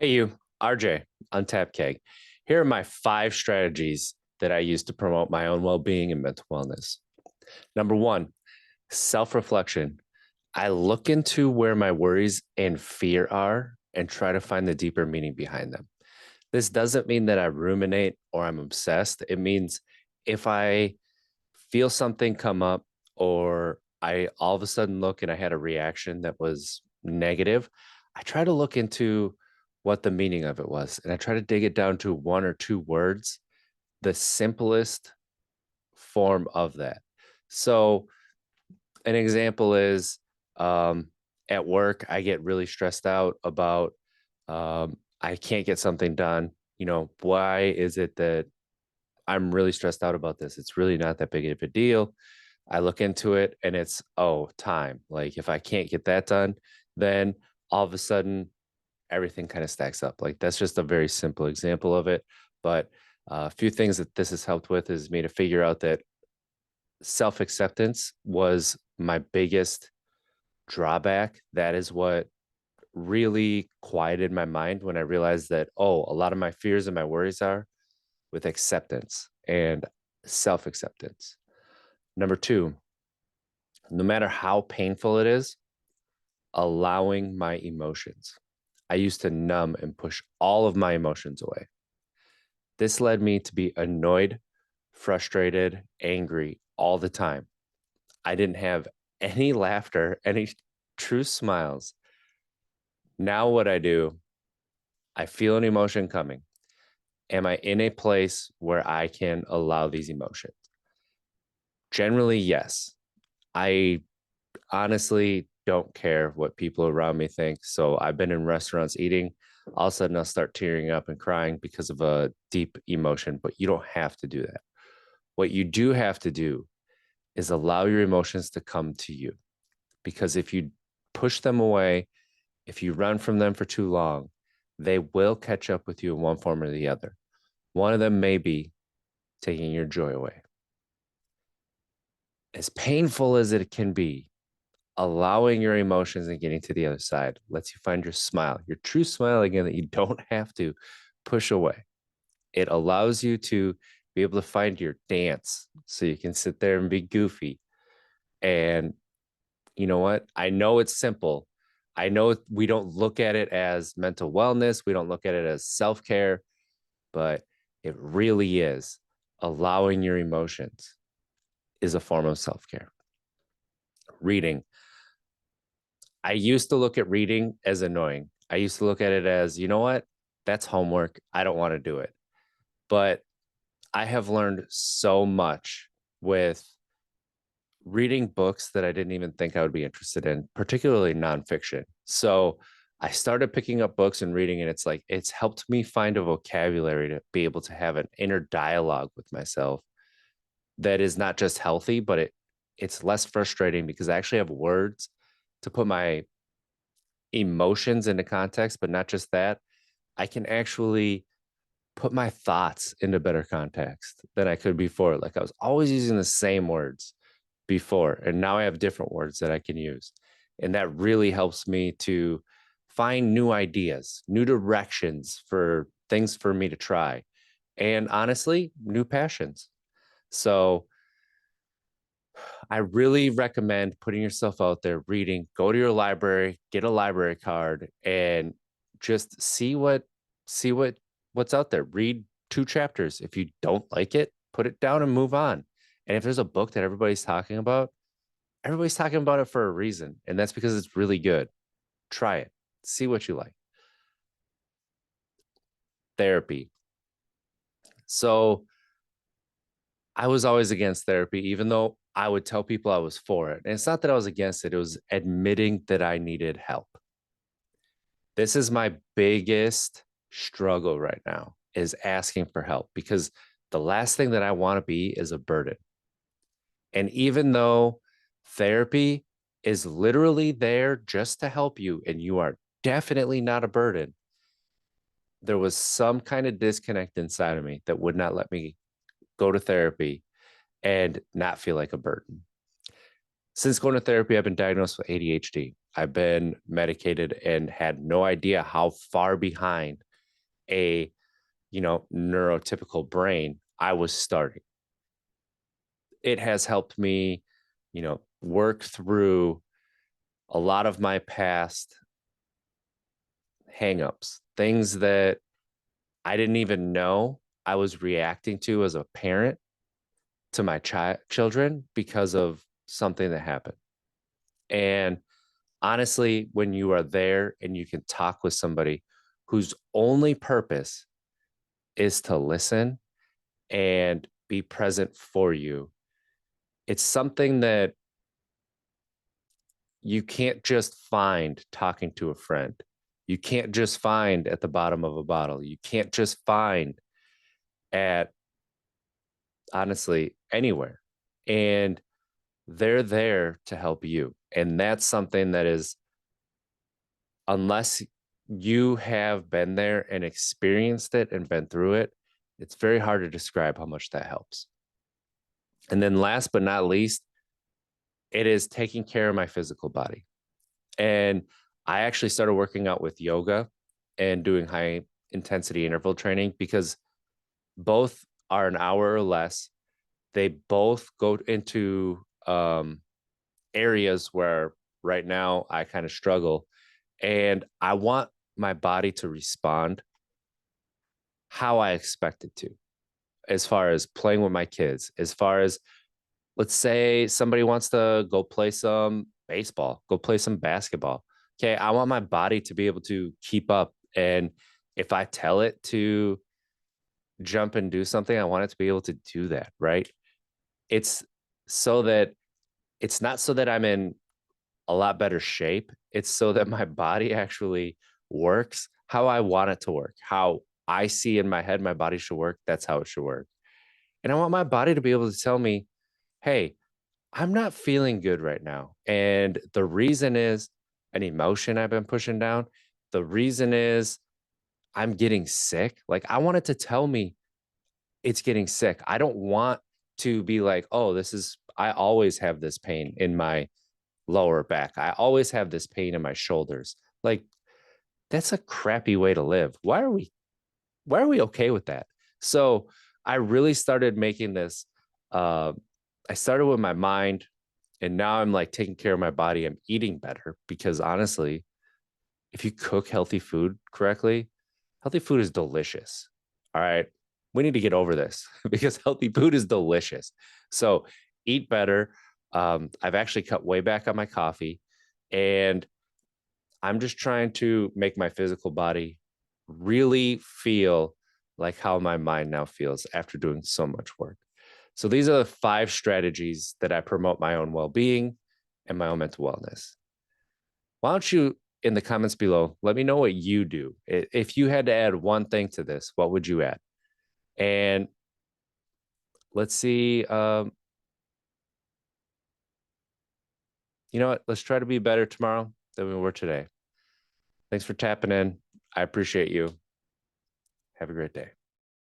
Hey, you, RJ, Untapped Keg. Here are my 5 strategies that I use to promote my own well being and mental wellness. Number one, self reflection. I look into where my worries and fear are and try to find the deeper meaning behind them. This doesn't mean that I ruminate or I'm obsessed. It means if I feel something come up or I all of a sudden look and I had a reaction that was negative, I try to look into what the meaning of it was. And I try to dig it down to 1 or 2 words, the simplest form of that. So, an example is at work, I get really stressed out about I can't get something done. Why is it that I'm really stressed out about this? It's really not that big of a deal. I look into it and it's, oh, time. Like if I can't get that done, then all of a sudden everything kind of stacks up. Like that's just a very simple example of it. But a few things that this has helped with is me to figure out that self acceptance was my biggest drawback. That is what really quieted my mind when I realized that, oh, a lot of my fears and my worries are with acceptance and self acceptance. Number two, no matter how painful it is, allowing my emotions. I used to numb and push all of my emotions away. This led me to be annoyed, frustrated, angry all the time. I didn't have any laughter, any true smiles. Now, what I do, I feel an emotion coming. Am I in a place where I can allow these emotions? Generally, yes. I honestly don't care what people around me think. So I've been in restaurants eating. All of a sudden, I'll start tearing up and crying because of a deep emotion, but you don't have to do that. What you do have to do is allow your emotions to come to you. Because if you push them away, if you run from them for too long, they will catch up with you in one form or the other. One of them may be taking your joy away. As painful as it can be, allowing your emotions and getting to the other side lets you find your smile, your true smile again, that you don't have to push away. It allows you to be able to find your dance so you can sit there and be goofy. And you know what? I know it's simple. I know we don't look at it as mental wellness, we don't look at it as self care, but it really is. Allowing your emotions is a form of self care. Reading. I used to look at reading as annoying. I used to look at it as, you know what? That's homework. I don't want to do it. But I have learned so much with reading books that I didn't even think I would be interested in, particularly nonfiction. So I started picking up books and reading, and it's like it's helped me find a vocabulary to be able to have an inner dialogue with myself that is not just healthy, but it's less frustrating because I actually have words to put my emotions into context, but not just that. I can actually put my thoughts into better context than I could before. Like I was always using the same words before, and now I have different words that I can use. And that really helps me to find new ideas, new directions for things for me to try, and honestly, new passions. So I really recommend putting yourself out there, reading, go to your library, get a library card, and just see what's out there. Read 2 chapters. If you don't like it, put it down and move on. And if there's a book that everybody's talking about it for a reason, and that's because it's really good. Try it. See what you like. Therapy. So I was always against therapy, even though I would tell people I was for it. And it's not that I was against it, it was admitting that I needed help. This is my biggest struggle right now is asking for help because the last thing that I want to be is a burden. And even though therapy is literally there just to help you and you are definitely not a burden, there was some kind of disconnect inside of me that would not let me go to therapy and not feel like a burden. Since going to therapy, I've been diagnosed with ADHD. I've been medicated and had no idea how far behind a, neurotypical brain I was starting. It has helped me, work through a lot of my past hangups, things that I didn't even know I was reacting to as a parent to my children because of something that happened. And honestly, when you are there and you can talk with somebody whose only purpose is to listen and be present for you, it's something that you can't just find talking to a friend. You can't just find at the bottom of a bottle. You can't just find at, honestly, anywhere. And they're there to help you. And that's something that is, unless you have been there and experienced it and been through it, it's very hard to describe how much that helps. And then last but not least, it is taking care of my physical body. And I actually started working out with yoga and doing high intensity interval training because both are an hour or less. They both go into areas where right now I kind of struggle. And I want my body to respond how I expect it to, as far as playing with my kids, as far as, let's say somebody wants to go play some baseball, go play some basketball. Okay. I want my body to be able to keep up. And if I tell it to jump and do something, I want it to be able to do that. Right. It's so that it's not so that I'm in a lot better shape. It's so that my body actually works how I want it to work, how I see in my head my body should work. That's how it should work. And I want my body to be able to tell me, hey, I'm not feeling good right now. And the reason is an emotion I've been pushing down. The reason is I'm getting sick. Like, I want it to tell me it's getting sick. I don't want to be like, oh, I always have this pain in my lower back. I always have this pain in my shoulders. Like, that's a crappy way to live. Why are we okay with that? So I really started making this, I started with my mind, and now I'm like taking care of my body. I'm eating better because honestly, if you cook healthy food correctly, healthy food is delicious. All right. We need to get over this because healthy food is delicious. So eat better. I've actually cut way back on my coffee, and I'm just trying to make my physical body really feel like how my mind now feels after doing so much work. So these are the 5 strategies that I promote my own well-being and my own mental wellness. Why don't you, in the comments below, let me know what you do. If you had to add one thing to this, what would you add? And let's see, you know what? Let's try to be better tomorrow than we were today. Thanks for tapping in. I appreciate you. Have a great day.